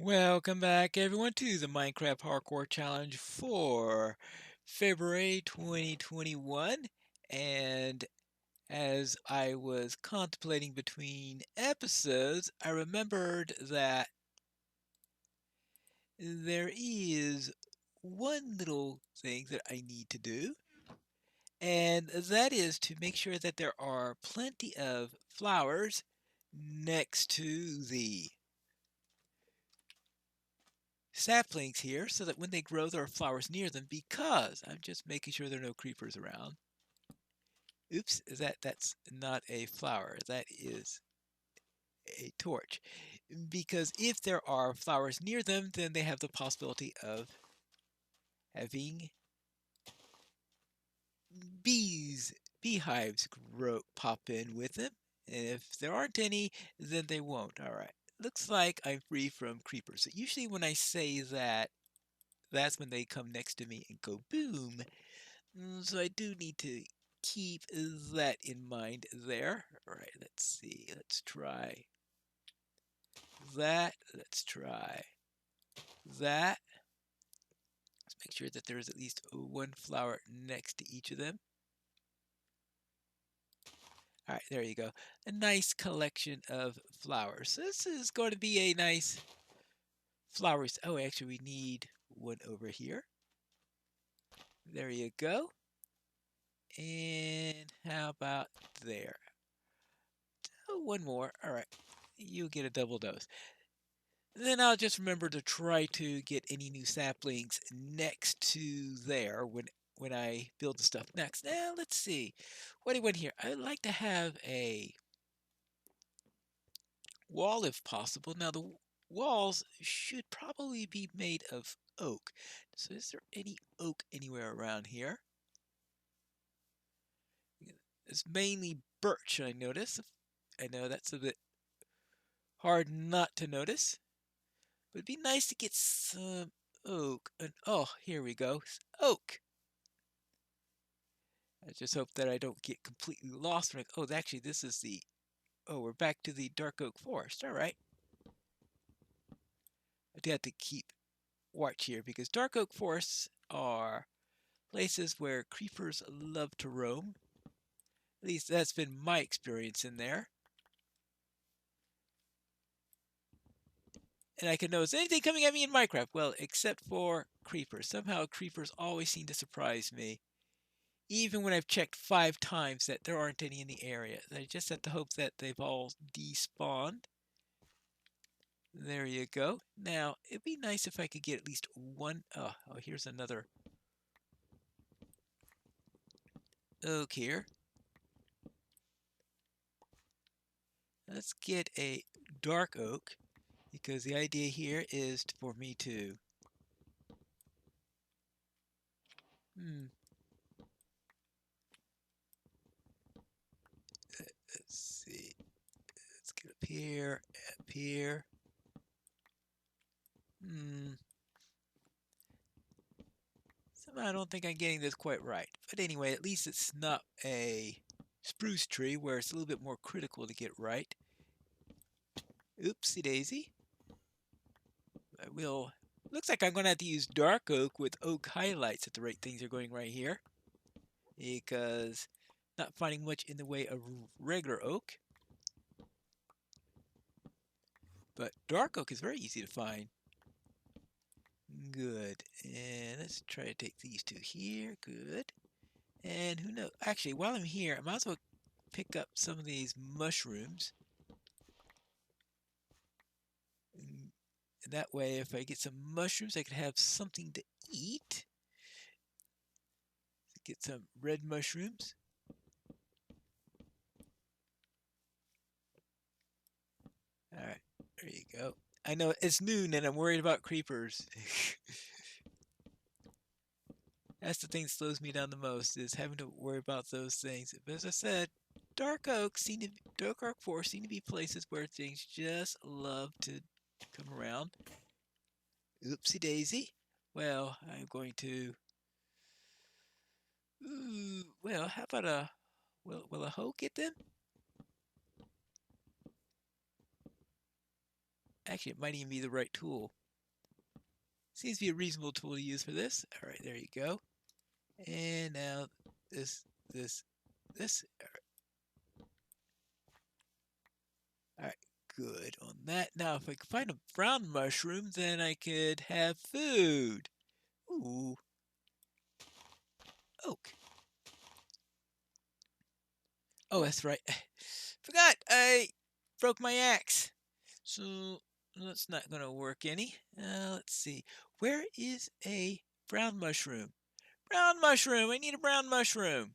Welcome back, everyone, to the Minecraft Hardcore Challenge for February 2021. And as I was contemplating between episodes, I remembered that there is one little thing that I need to do, and that is to make sure that there are plenty of flowers next to the saplings here so that when they grow there are flowers near them because I'm just making sure there are no creepers around. Oops, that's not a flower. That is a torch. Because if there are flowers near them, then they have the possibility of having bees, beehives pop in with them. And if there aren't any, then they won't. All right. Looks like I'm free from creepers. So usually when I say that, that's when they come next to me and go boom. So I do need to keep that in mind there. All right, let's see. Let's try that. Let's try that. Let's make sure that there is at least one flower next to each of them. All right, there you go. A nice collection of flowers. This is going to be a nice flowers. Oh, actually, we need one over here. There you go. And how about there? Oh, one more. All right, you get a double dose. Then I'll just remember to try to get any new saplings next to there when I build the stuff next. Now let's see. What do I want here? I'd like to have a wall if possible. Now the walls should probably be made of oak. So is there any oak anywhere around here? It's mainly birch, I notice. I know that's a bit hard not to notice. But it'd be nice to get some oak. And oh, here we go. Oak. I just hope that I don't get completely lost. Oh, actually, this is the. Oh, we're back to the dark oak forest. All right. I do have to keep watch here because dark oak forests are places where creepers love to roam. At least that's been my experience in there. And I can notice anything coming at me in Minecraft. Well, except for creepers. Somehow creepers always seem to surprise me. Even when I've checked 5 times that there aren't any in the area. I just have to hope that they've all despawned. There you go. Now, it'd be nice if I could get at least one. Oh, here's another oak here. Let's get a dark oak because the idea here is for me to. Hmm. Let's see. Let's get up here, up here. Hmm. Somehow I don't think I'm getting this quite right. But anyway, at least it's not a spruce tree where it's a little bit more critical to get right. Oopsie daisy. I will. Looks like I'm going to have to use dark oak with oak highlights if the right things are going right here. Because not finding much in the way of regular oak. But dark oak is very easy to find. Good. And let's try to take these two here. Good. And who knows? Actually, while I'm here, I might as well pick up some of these mushrooms. And that way, if I get some mushrooms, I could have something to eat. Get some red mushrooms. All right, there you go. I know it's noon and I'm worried about creepers. That's the thing that slows me down the most is having to worry about those things. But as I said, dark oak forests seem to be places where things just love to come around. Oopsie daisy. Well, I'm going to. Ooh, well, how about a? Will a hoe get them? Actually, it might even be the right tool. Seems to be a reasonable tool to use for this. All right, there you go. And now this, this, this. All right, good on that. Now, if I could find a brown mushroom, then I could have food. Ooh, oak. Oh, that's right. Forgot I broke my axe. So that's not going to work any. Let's see. Where is a brown mushroom? Brown mushroom. I need a brown mushroom.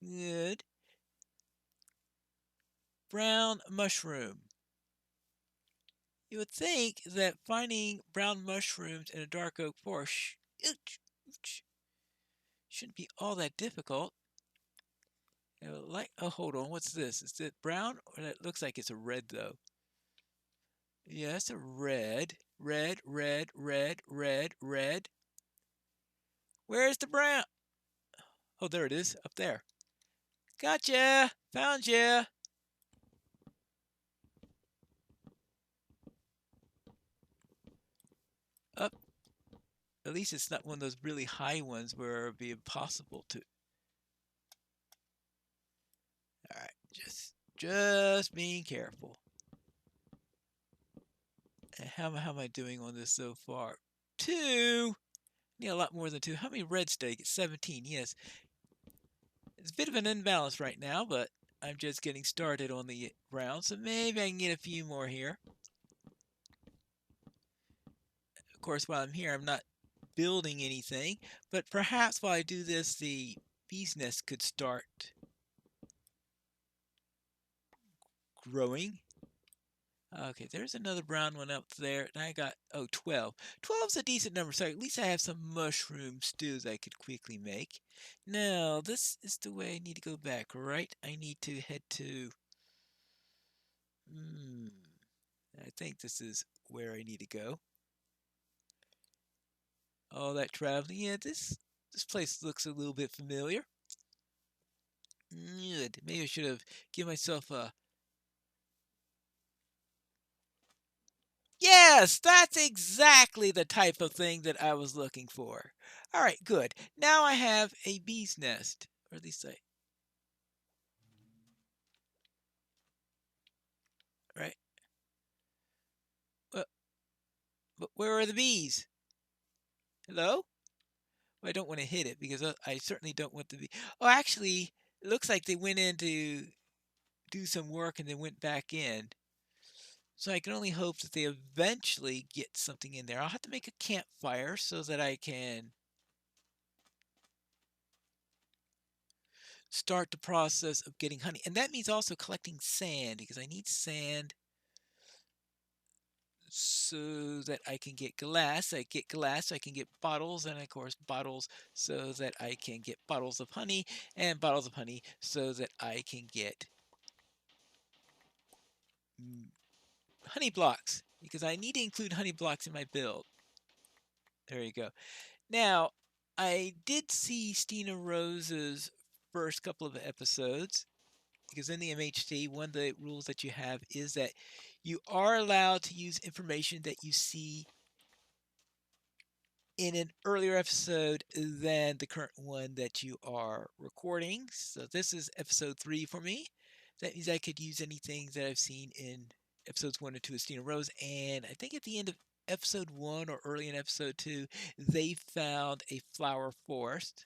Good. Brown mushroom. You would think that finding brown mushrooms in a dark oak forest shouldn't be all that difficult. Oh, hold on. What's this? Is it brown? Or that looks like it's a red, though. Yeah, it's a red. Red, red, red, red, red. Where's the brown? Oh, there it is. Up there. Gotcha! Found ya! Up. At least it's not one of those really high ones where it would be impossible to. Alright, just being careful. And how am I doing on this so far? 2! Need a lot more than 2. How many reds did I get? 17, yes. It's a bit of an imbalance right now, but I'm just getting started on the round, so maybe I can get a few more here. Of course, while I'm here, I'm not building anything, but perhaps while I do this, the bee's nest could start growing. Okay, there's another brown one up there, and I got, 12. 12's a decent number, so at least I have some mushroom stews I could quickly make. Now, this is the way I need to go back, right? I need to head to, I think this is where I need to go. All that traveling, yeah, this place looks a little bit familiar. Good. Maybe I should have given myself a. Yes, that's exactly the type of thing that I was looking for. All right, good. Now I have a bee's nest, or at least I. Right. But, but where are the bees? Hello? Well, I don't want to hit it because I certainly don't want the bee. Oh, actually, it looks like they went in to do some work and then went back in. So I can only hope that they eventually get something in there. I'll have to make a campfire so that I can start the process of getting honey. And that means also collecting sand because I need sand so that I can get glass. I get glass, so I can get bottles, and of course, bottles so that I can get bottles of honey, and bottles of honey so that I can get honey blocks because I need to include honey blocks in my build. There you go. Now, I did see Stina Rose's first couple of episodes because in the MHC, one of the rules that you have is that you are allowed to use information that you see in an earlier episode than the current one that you are recording. So this is episode 3 for me. That means I could use anything that I've seen in episodes 1 and 2 of Stina Rose. And I think at the end of episode 1 or early in episode 2, they found a flower forest.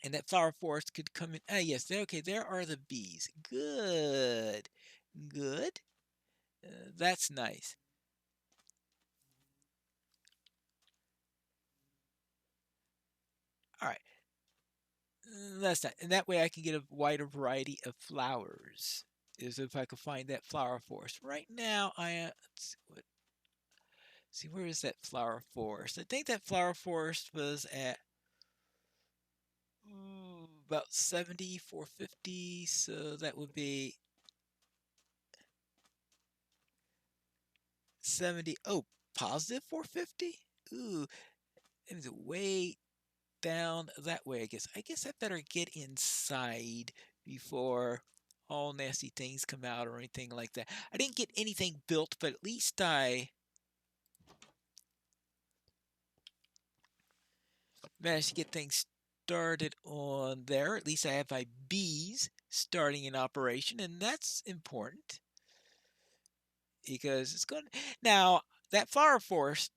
And that flower forest could come in. Ah, yes, okay, there are the bees. Good. Good. That's nice. All right. That's that. And that way I can get a wider variety of flowers. Is if I could find that flower forest. Right now, see, where is that flower forest? I think that flower forest was at about 70, 450. So that would be 70. Oh, positive 450? Ooh, it was way down that way, I guess. I guess I better get inside before. all nasty things come out or anything like that. I didn't get anything built, but at least I managed to get things started on there. At least I have my bees starting in operation, and that's important because it's going. Now that flower forest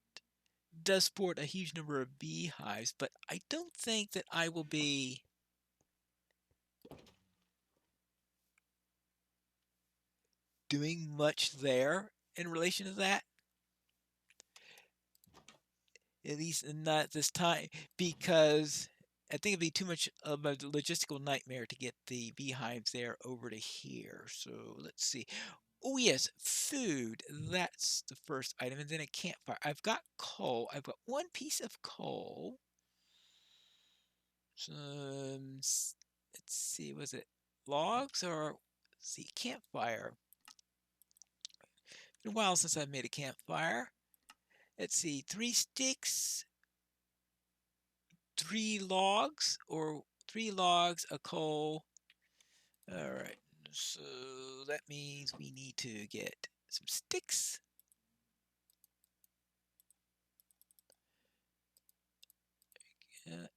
does support a huge number of beehives, but I don't think that I will be doing much there in relation to that. At least not this time, because I think it'd be too much of a logistical nightmare to get the beehives there over to here. So let's see. Oh yes, food. That's the first item, and then a campfire. I've got coal. I've got one piece of coal. Some. Let's see. Was it logs or? Let's see, campfire. It's been a while since I've made a campfire. Let's see, 3 sticks, 3 logs, or 3 logs, a coal. All right. So that means we need to get some sticks.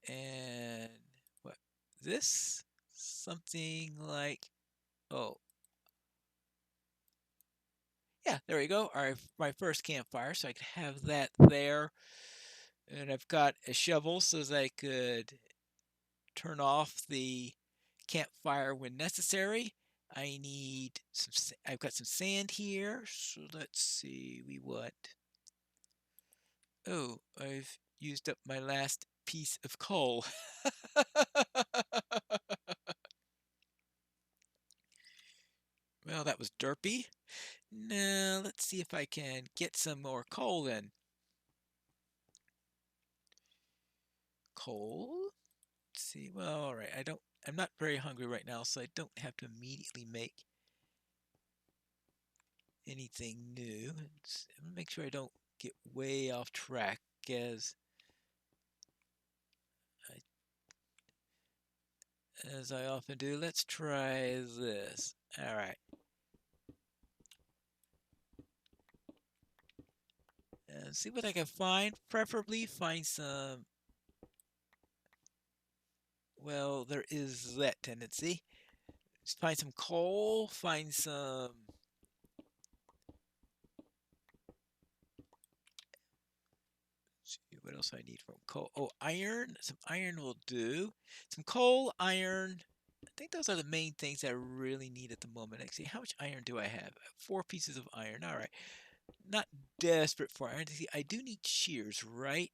And what? This? Something like, oh, yeah, there we go. All right, my first campfire, so I could have that there. And I've got a shovel so that I could turn off the campfire when necessary. I need some, I've got some sand here, so let's see, we want, oh, I've used up my last piece of coal. Well, that was derpy. Now, let's see if I can get some more coal in. Coal? Let's see, well, all right, I'm not very hungry right now, so I don't have to immediately make anything new. I'm gonna make sure I don't get way off track as as I often do. Let's try this. All right. And see what I can find. Preferably find some. Well, there is that tendency. Just find some coal. Find some. Let's see what else I need from coal. Oh, iron. Some iron will do. Some coal, iron. I think those are the main things that I really need at the moment. Actually, how much iron do I have? 4 pieces of iron. All right. Not desperate for iron. I do need shears, right?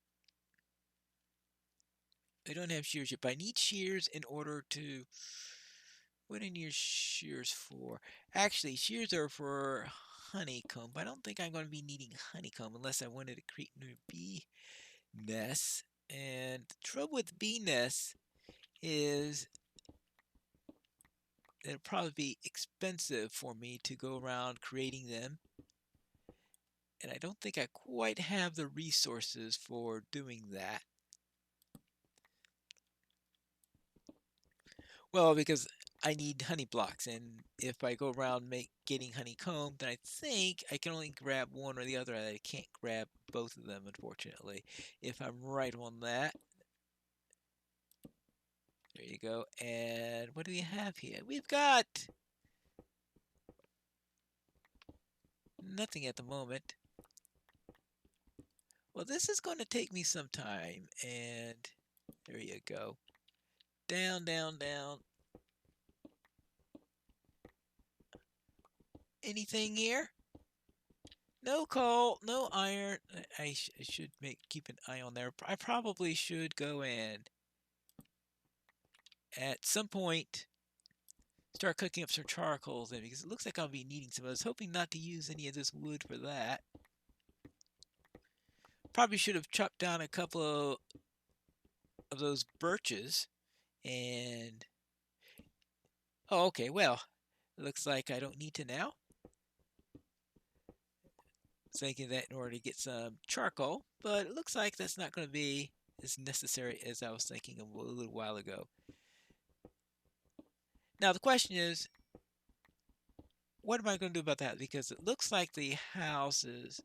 I don't have shears yet, but I need shears in order to. What do I need shears for? Actually, shears are for honeycomb. But I don't think I'm going to be needing honeycomb unless I wanted to create new bee nests. And the trouble with bee nests is it'll probably be expensive for me to go around creating them. And I don't think I quite have the resources for doing that. Well, because I need honey blocks, and if I go around getting honeycomb, then I think I can only grab one or the other. I can't grab both of them, unfortunately. If I'm right on that. There you go. And what do we have here? We've got nothing at the moment. Well, this is going to take me some time, and there you go. Down, down, down. Anything here? No coal, no iron. I should keep an eye on there. I probably should go and at some point start cooking up some charcoal then because it looks like I'll be needing some. I was hoping not to use any of this wood for that. Probably should have chopped down a couple of those birches and oh okay, well, it looks like I don't need to now. Thinking that in order to get some charcoal, but it looks like that's not going to be as necessary as I was thinking a little while ago. Now the question is, what am I going to do about that? Because it looks like the house is.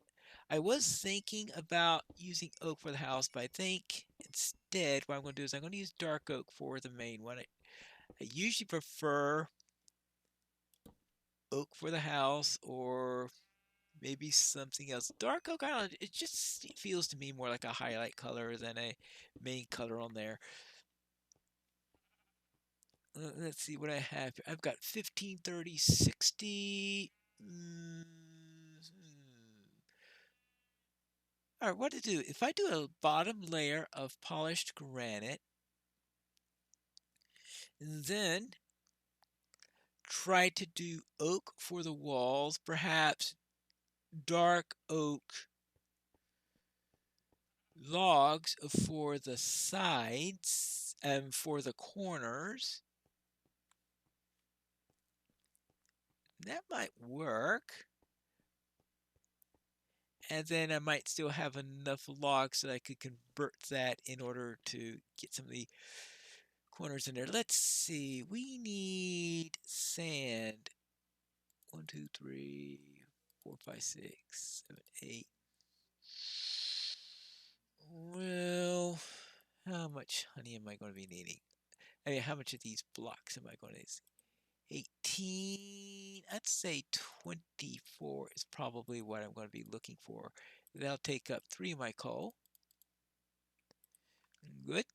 I was thinking about using oak for the house, but I think instead what I'm going to do is I'm going to use dark oak for the main one. I usually prefer oak for the house or maybe something else. Dark oak, I don't know, it just feels to me more like a highlight color than a main color on there. Let's see what I have here. I've got 15, 30, 60. Mm, All right, what to do? If I do a bottom layer of polished granite, then try to do oak for the walls, perhaps dark oak logs for the sides and for the corners. That might work. And then I might still have enough logs that I could convert that in order to get some of the corners in there. Let's see. We need sand. 1, 2, 3, 4, 5, 6, 7, 8. Well, how much honey am I going to be needing? I mean, how much of these blocks am I going to need? 18. I'd say 24 is probably what I'm going to be looking for. That'll take up 3 of my coal. Good.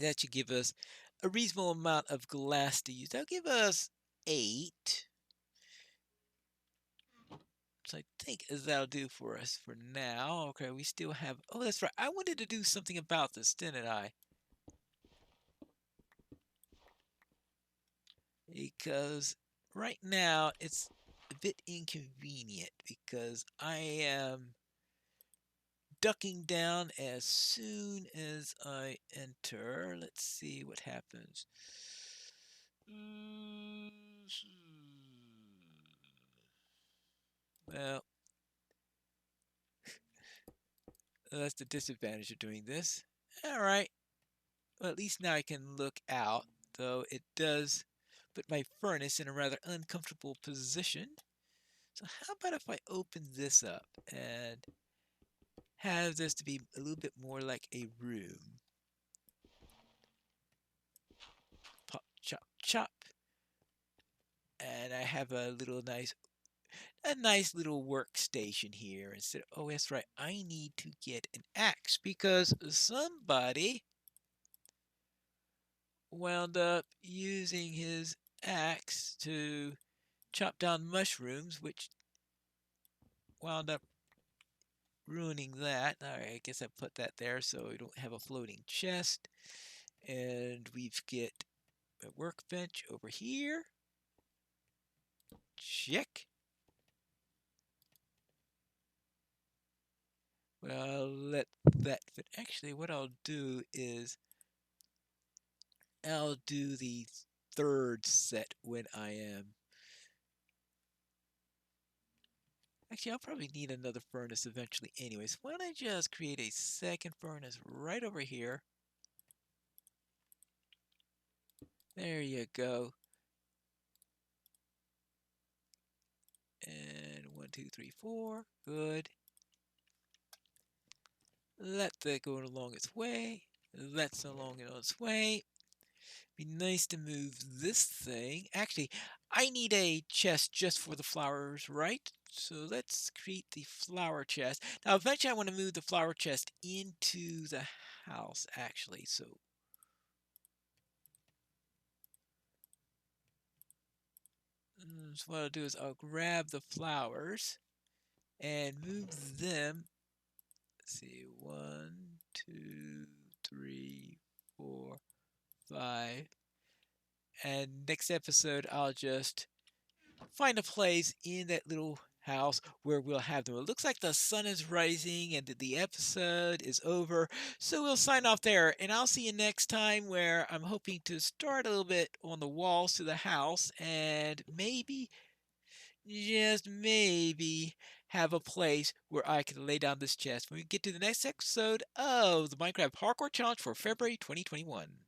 That should give us a reasonable amount of glass to use. That'll give us 8. So I think that'll do for us for now. Okay, we still have. Oh, that's right. I wanted to do something about this, didn't I? Because right now it's a bit inconvenient because I am ducking down as soon as I enter. Let's see what happens. Well, that's the disadvantage of doing this. All right. Well, at least now I can look out, though it does put my furnace in a rather uncomfortable position. So how about if I open this up and have this to be a little bit more like a room? Pop, chop, chop. And I have a nice little workstation here instead of, oh, that's right, I need to get an axe because somebody wound up using his axe to chop down mushrooms, which wound up ruining that. All right, I guess I put that there so we don't have a floating chest. And we've get a workbench over here. Check. Well, let that fit. Actually, what I'll do is I'll do the third set when I am. Actually, I'll probably need another furnace eventually anyways. Why don't I just create a second furnace right over here? There you go. And 1, 2, 3, 4. Good. Let that go along its way. That's along its way. Be nice to move this thing. Actually, I need a chest just for the flowers, right? So let's create the flower chest. Now, eventually I want to move the flower chest into the house, actually. So what I'll do is I'll grab the flowers and move them. Let's see, 1, 2, 3, 4, 5. And next episode, I'll just find a place in that little house where we'll have them. It looks like the sun is rising and the episode is over. So we'll sign off there. And I'll see you next time where I'm hoping to start a little bit on the walls to the house and maybe, just maybe, have a place where I can lay down this chest when we get to the next episode of the Minecraft Hardcore Challenge for February 2021.